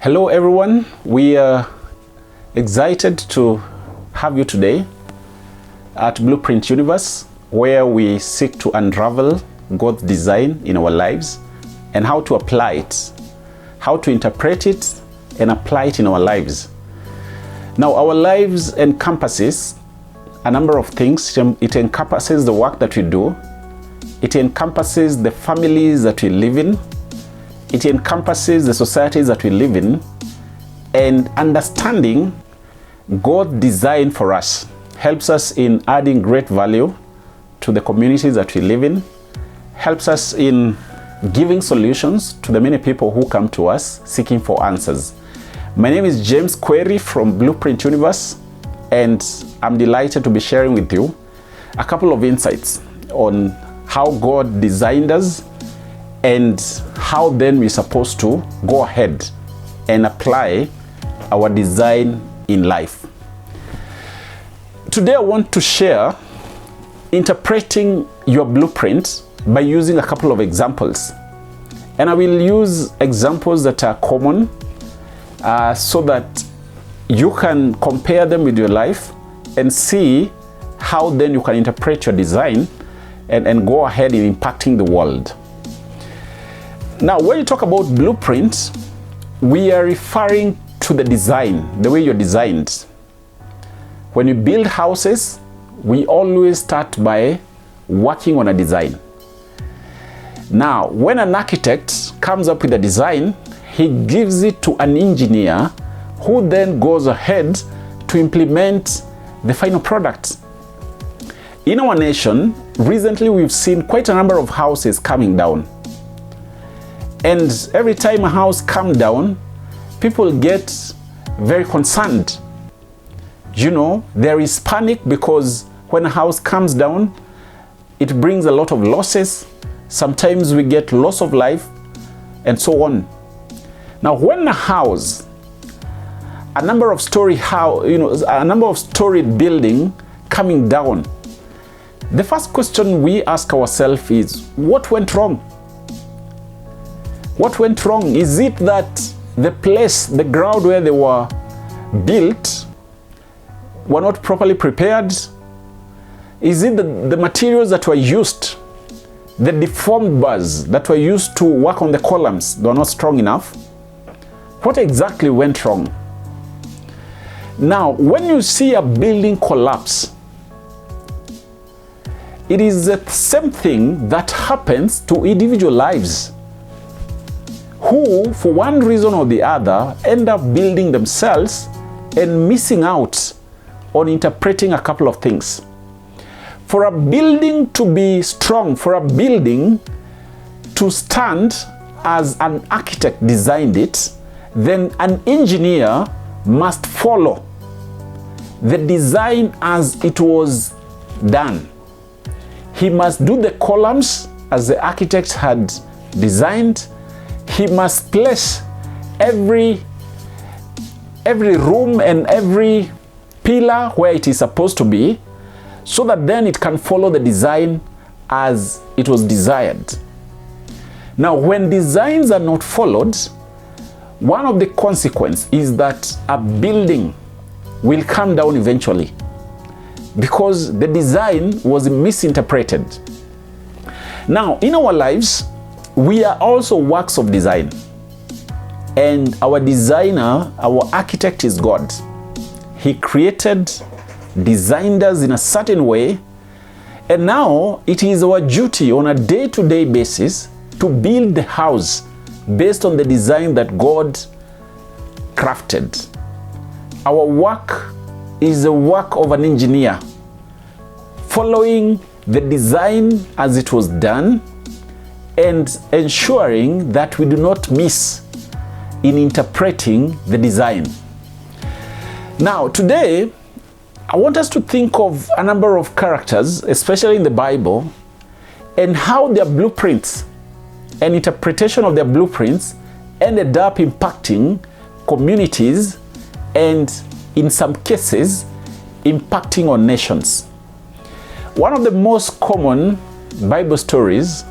Hello everyone, we are excited to have you today at Blueprint Universe, where we seek to unravel God's design in our lives and how to apply it, how to interpret it and apply it in our lives. Now, our lives encompasses a number of things. It encompasses the work that we do. It encompasses the families that we live in. It encompasses the societies that we live in. And understanding God's design for us helps us in adding great value to the communities that we live in, helps us in giving solutions to the many people who come to us seeking for answers. My name is James Query from Blueprint Universe, and I'm delighted to be sharing with you a couple of insights on how God designed us and how then we're supposed to go ahead and apply our design in life. Today I want to share interpreting your blueprint by using a couple of examples. And I will use examples that are common so that you can compare them with your life and see how then you can interpret your design and go ahead in impacting the world. Now, when you talk about blueprint, we are referring to the design, the way you're designed. When you build houses, we always start by working on a design. Now, when an architect comes up with a design, he gives it to an engineer who then goes ahead to implement the final product. In our nation, recently we've seen quite a number of houses coming down. And every time a house comes down, people get very concerned. You know, there is panic because when a house comes down, it brings a lot of losses. Sometimes we get loss of life and so on. Now, when a house, a number of storied building coming down, the first question we ask ourselves is, what went wrong? What went wrong? Is it that the place, the ground where they were built were not properly prepared? Is it the materials that were used, the deformed bars that were used to work on the columns, they were not strong enough? What exactly went wrong? Now, when you see a building collapse, it is the same thing that happens to individual lives who, for one reason or the other, end up building themselves and missing out on interpreting a couple of things. For a building to be strong, for a building to stand as an architect designed it, then an engineer must follow the design as it was done. He must do the columns as the architect had designed. He must place every room and every pillar where it is supposed to be, so that then it can follow the design as it was desired. Now, when designs are not followed, one of the consequences is that a building will come down eventually because the design was misinterpreted. Now, in our lives, we are also works of design, and our designer, our architect is God. He created, designed us in a certain way, and now it is our duty on a day-to-day basis to build the house based on the design that God crafted. Our work is the work of an engineer, following the design as it was done and ensuring that we do not miss in interpreting the design. Now, today, I want us to think of a number of characters, especially in the Bible, and how their blueprints and interpretation of their blueprints ended up impacting communities and, in some cases, impacting on nations. One of the most common Bible stories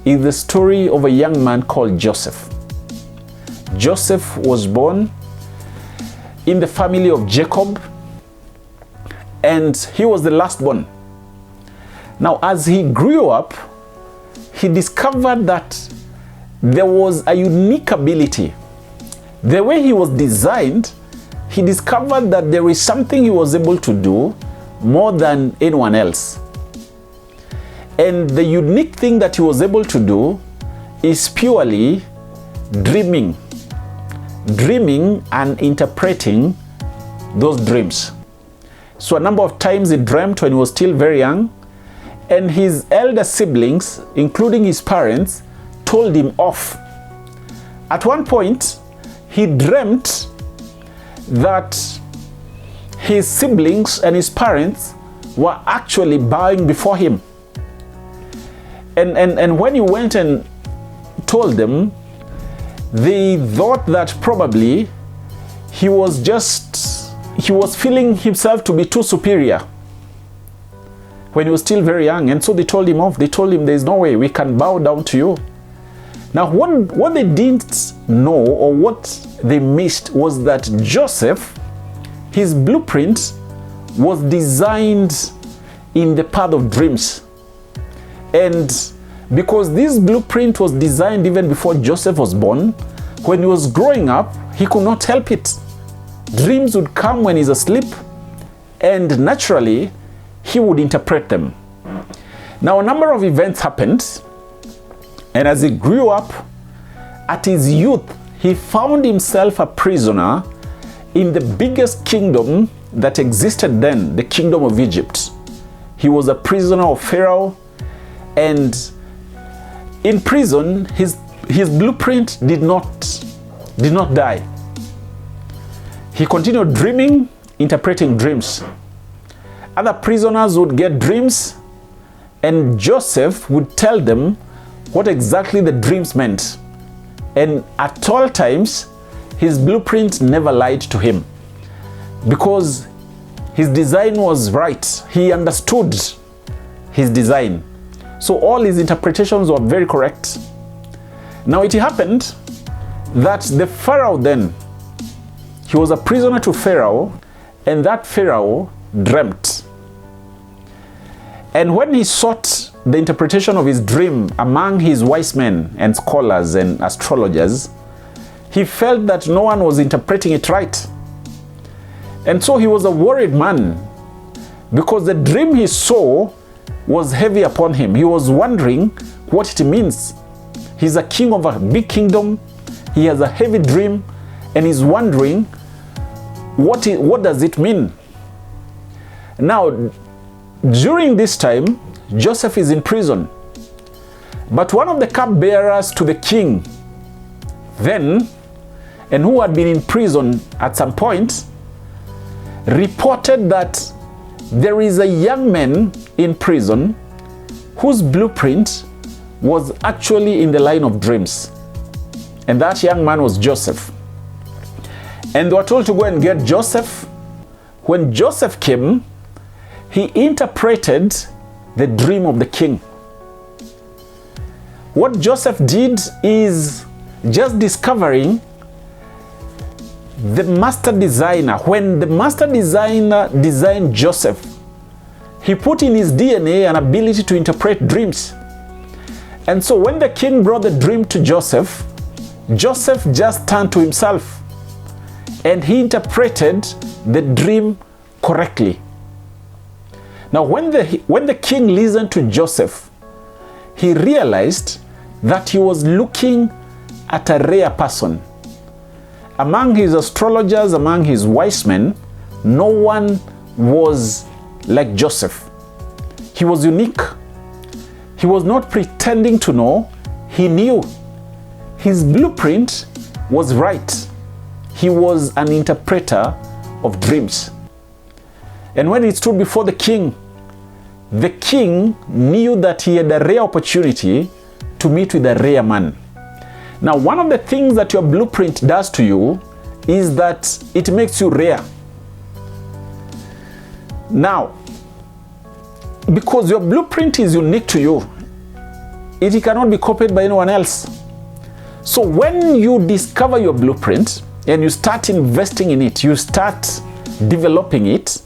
is the story of a young man called Joseph. Joseph was born in the family of Jacob, and he was the lastborn. Now, as he grew up, he discovered that there was a unique ability. The way he was designed, he discovered that there is something he was able to do more than anyone else. And the unique thing that he was able to do is purely dreaming and interpreting those dreams. So a number of times he dreamt when he was still very young, and his elder siblings, including his parents, told him off. At one point, he dreamt that his siblings and his parents were actually bowing before him. And when he went and told them, they thought that probably he was feeling himself to be too superior when he was still very young. And so they told him off. They told him, there's no way we can bow down to you. Now, what they didn't know, or what they missed, was that Joseph, his blueprint was designed in the path of dreams. And because this blueprint was designed even before Joseph was born, when he was growing up, he could not help it. Dreams would come when he's asleep, and naturally, he would interpret them. Now, a number of events happened, and as he grew up, at his youth, he found himself a prisoner in the biggest kingdom that existed then, the kingdom of Egypt. He was a prisoner of Pharaoh, and in prison, his blueprint did not die. He continued dreaming, interpreting dreams. Other prisoners would get dreams, and Joseph would tell them what exactly the dreams meant. And at all times, his blueprint never lied to him, because his design was right. He understood his design. So all his interpretations were very correct. Now it happened that the Pharaoh then, he was a prisoner to Pharaoh, and that Pharaoh dreamt. And when he sought the interpretation of his dream among his wise men and scholars and astrologers, he felt that no one was interpreting it right. And so he was a worried man, because the dream he saw was heavy upon him. He was wondering what it means. He's a king of a big kingdom. He has a heavy dream, and he's wondering what does it mean. Now, during this time, Joseph is in prison. But one of the cupbearers to the king then, and who had been in prison at some point, reported that there is a young man in prison whose blueprint was actually in the line of dreams. And that young man was Joseph. And they were told to go and get Joseph. When Joseph came, he interpreted the dream of the king. What Joseph did is just discovering the master designer. When the master designer designed Joseph, he put in his DNA an ability to interpret dreams. And so when the king brought the dream to Joseph, Joseph just turned to himself and he interpreted the dream correctly. Now, when the king listened to Joseph, he realized that he was looking at a rare person. Among his astrologers, among his wise men, no one was like Joseph. He was unique. He was not pretending to know. He knew. His blueprint was right. He was an interpreter of dreams. And when he stood before the king knew that he had a rare opportunity to meet with a rare man. Now, one of the things that your blueprint does to you is that it makes you rare. Now, because your blueprint is unique to you, it cannot be copied by anyone else. So when you discover your blueprint and you start investing in it, you start developing it,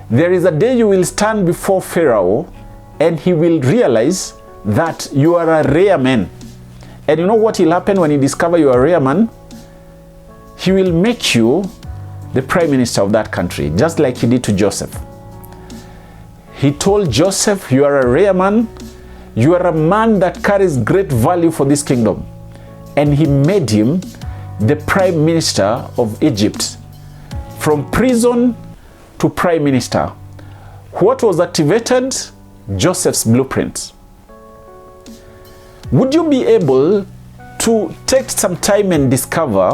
there is a day you will stand before Pharaoh and he will realize that you are a rare man. And you know what will happen when he discovers you are a rare man? He will make you the prime minister of that country, just like he did to Joseph. He told Joseph, you are a rare man, you are a man that carries great value for this kingdom. And he made him the prime minister of Egypt. From prison to prime minister. What was activated? Joseph's blueprint. Would you be able to take some time and discover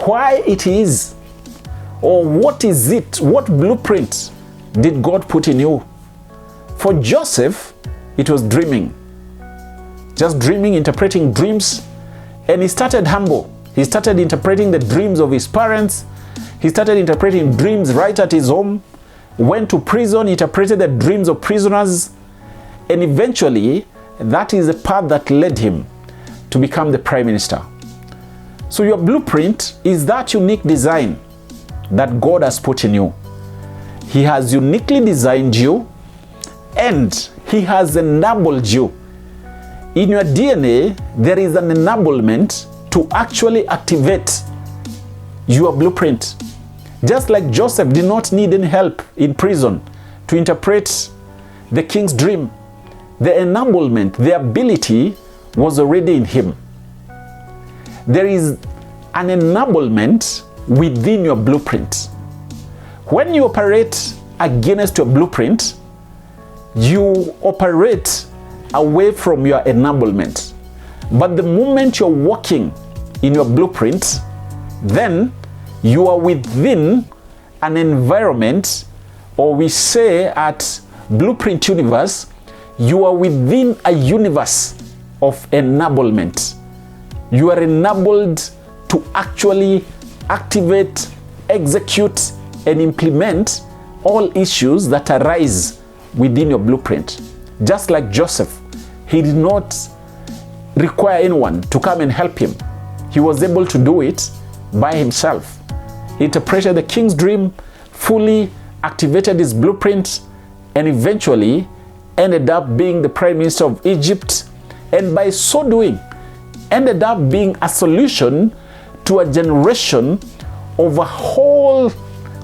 why it is, or what is it, what blueprint did God put in you? For Joseph, it was dreaming. Just dreaming, interpreting dreams. And he started humble. He started interpreting the dreams of his parents. He started interpreting dreams right at his home. Went to prison, interpreted the dreams of prisoners. And eventually, that is the path that led him to become the prime minister. So your blueprint is that unique design that God has put in you. He has uniquely designed you, and he has enabled you. In your DNA, there is an enablement to actually activate your blueprint. Just like Joseph did not need any help in prison to interpret the king's dream, the enablement, the ability was already in him. There is an enablement within your blueprint. When you operate against your blueprint, you operate away from your enablement. But the moment you're walking in your blueprint, then you are within an environment, or we say at Blueprint Universe, you are within a universe of enablement. You are enabled to actually activate, execute, and implement all issues that arise within your blueprint. Just like Joseph, he did not require anyone to come and help him. He was able to do it by himself. He interpreted the king's dream, fully activated his blueprint, and eventually ended up being the prime minister of Egypt, and by so doing, ended up being a solution to a generation of a whole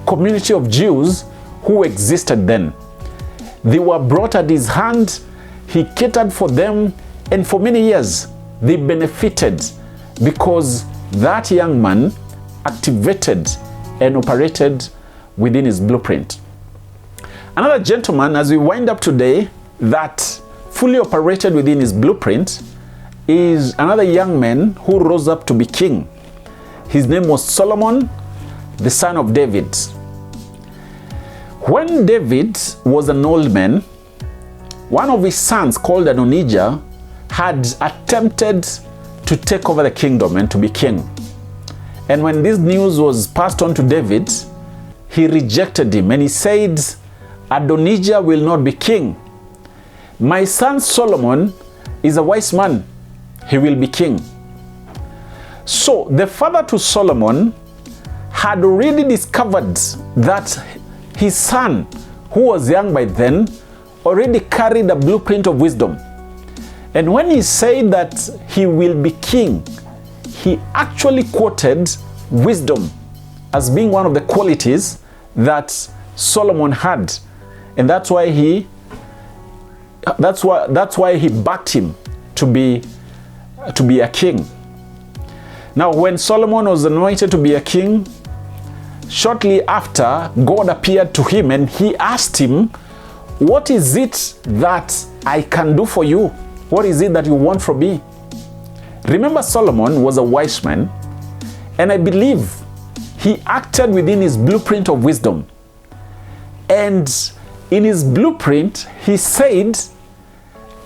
community of Jews who existed then. They were brought at his hand, he catered for them, and for many years they benefited because that young man activated and operated within his blueprint. Another gentleman, as we wind up today, that fully operated within his blueprint is another young man who rose up to be king. His name was Solomon, the son of David. When David was an old man, one of his sons called Adonijah had attempted to take over the kingdom and to be king. And when this news was passed on to David, he rejected him and he said, Adonijah will not be king. My son Solomon is a wise man. He will be king. So the father to Solomon had already discovered that his son, who was young by then, already carried a blueprint of wisdom. And when he said that he will be king, he actually quoted wisdom as being one of the qualities that Solomon had. And that's why he backed him to be a king. Now, when Solomon was anointed to be a king, shortly after, God appeared to him and he asked him, what is it that I can do for you? What is it that you want from me? Remember, Solomon was a wise man, and I believe he acted within his blueprint of wisdom. And in his blueprint, he said,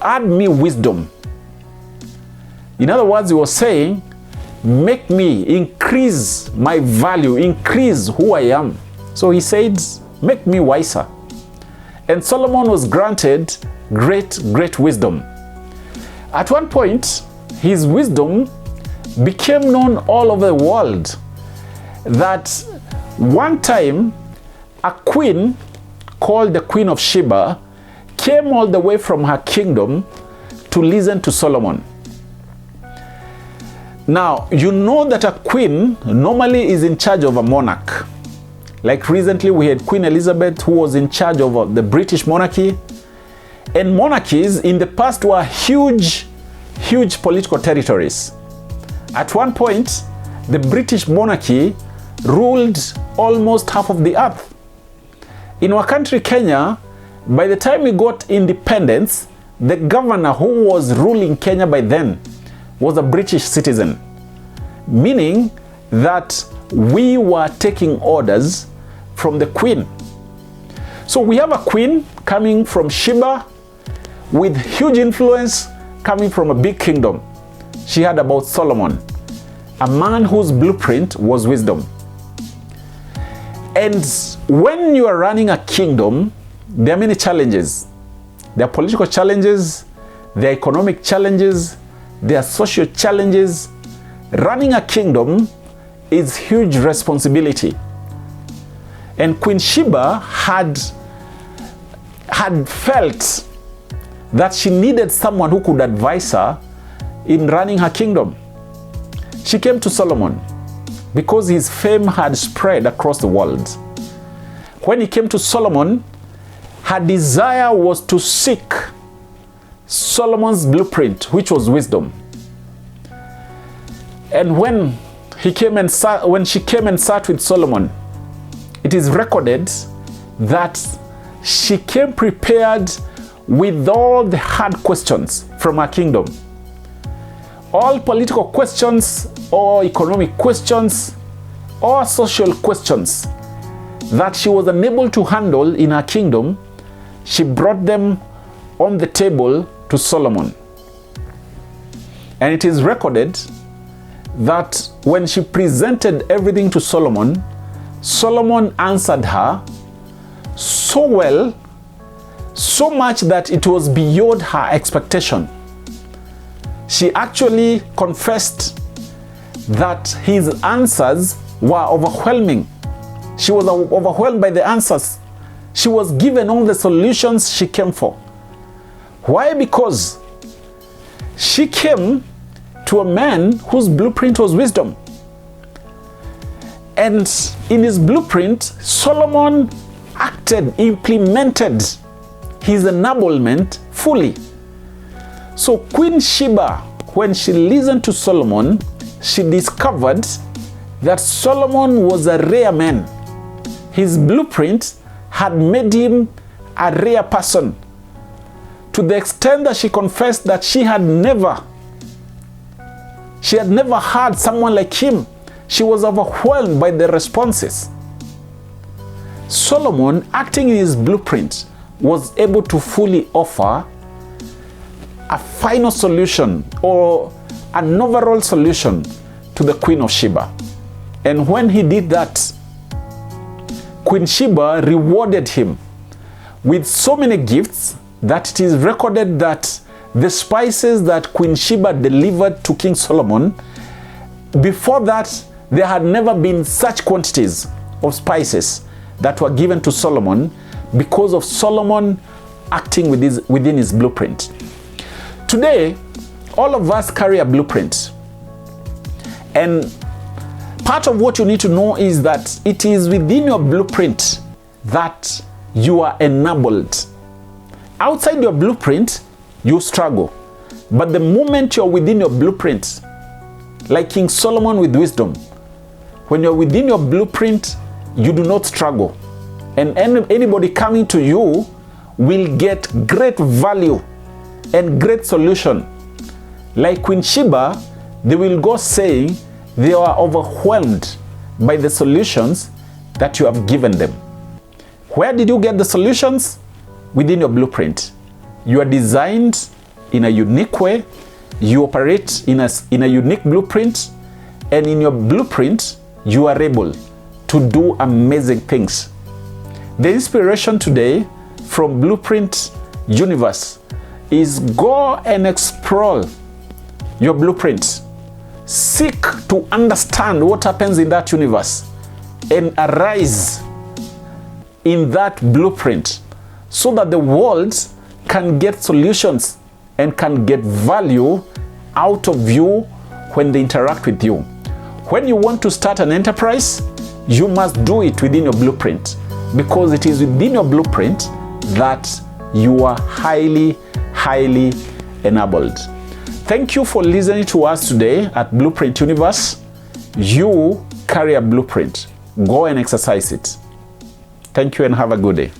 add me wisdom. In other words, he was saying, make me increase my value, increase who I am. So he said, make me wiser. And Solomon was granted great wisdom. At one point, his wisdom became known all over the world that one time a queen called the Queen of Sheba came all the way from her kingdom to listen to Solomon. Now, you know that a queen normally is in charge of a monarch. Like recently we had Queen Elizabeth, who was in charge of the British monarchy. And monarchies in the past were huge political territories. At one point, the British monarchy ruled almost half of the earth. In our country, Kenya, by the time we got independence, the governor who was ruling Kenya by then was a British citizen, meaning that we were taking orders from the queen. So we have a queen coming from Sheba with huge influence, coming from a big kingdom. She had about Solomon, a man whose blueprint was wisdom. And when you are running a kingdom, there are many challenges. There are political challenges, there are economic challenges, there are social challenges. Running a kingdom is huge responsibility. And Queen Sheba had felt that she needed someone who could advise her in running her kingdom. She came to Solomon because his fame had spread across the world. When he came to Solomon, her desire was to seek Solomon's blueprint, which was wisdom. And when she came and sat with Solomon, it is recorded that she came prepared with all the hard questions from her kingdom. All political questions, or economic questions, or social questions that she was unable to handle in her kingdom, she brought them on the table to Solomon. And it is recorded that when she presented everything to Solomon, Solomon answered her so well, so much that it was beyond her expectation. She actually confessed that his answers were overwhelming. She was overwhelmed by the answers. She was given all the solutions she came for. Why? Because she came to a man whose blueprint was wisdom. And in his blueprint, Solomon implemented his enablement fully. So Queen Sheba, when she listened to Solomon, she discovered that Solomon was a rare man. His blueprint had made him a rare person, to the extent that she confessed that she had never had someone like him. She was overwhelmed by the responses. Solomon, acting in his blueprint, was able to fully offer a final solution, or an overall solution, to the Queen of Sheba. And when he did that, Queen Sheba rewarded him with so many gifts that it is recorded that the spices that Queen Sheba delivered to King Solomon, before that, there had never been such quantities of spices that were given to Solomon, because of Solomon acting within his blueprint. Today, all of us carry a blueprint. And part of what you need to know is that it is within your blueprint that you are enabled. Outside your blueprint, you struggle. But the moment you're within your blueprint, like King Solomon with wisdom, when you're within your blueprint, you do not struggle. And anybody coming to you will get great value and great solution. Like Queen Sheba, they will go saying they are overwhelmed by the solutions that you have given them. Where did you get the solutions? Within your blueprint. You are designed in a unique way. You operate in a unique blueprint. And in your blueprint, you are able to do amazing things. The inspiration today from Blueprint Universe is go and explore your blueprint. seek to understand what happens in that universe and arise in that blueprint so that the world can get solutions and can get value out of you when they interact with you. When you want to start an enterprise, you must do it within your blueprint, because it is within your blueprint that you are highly enabled. Thank you for listening to us today at Blueprint Universe. You carry a blueprint. Go and exercise it. Thank you and have a good day.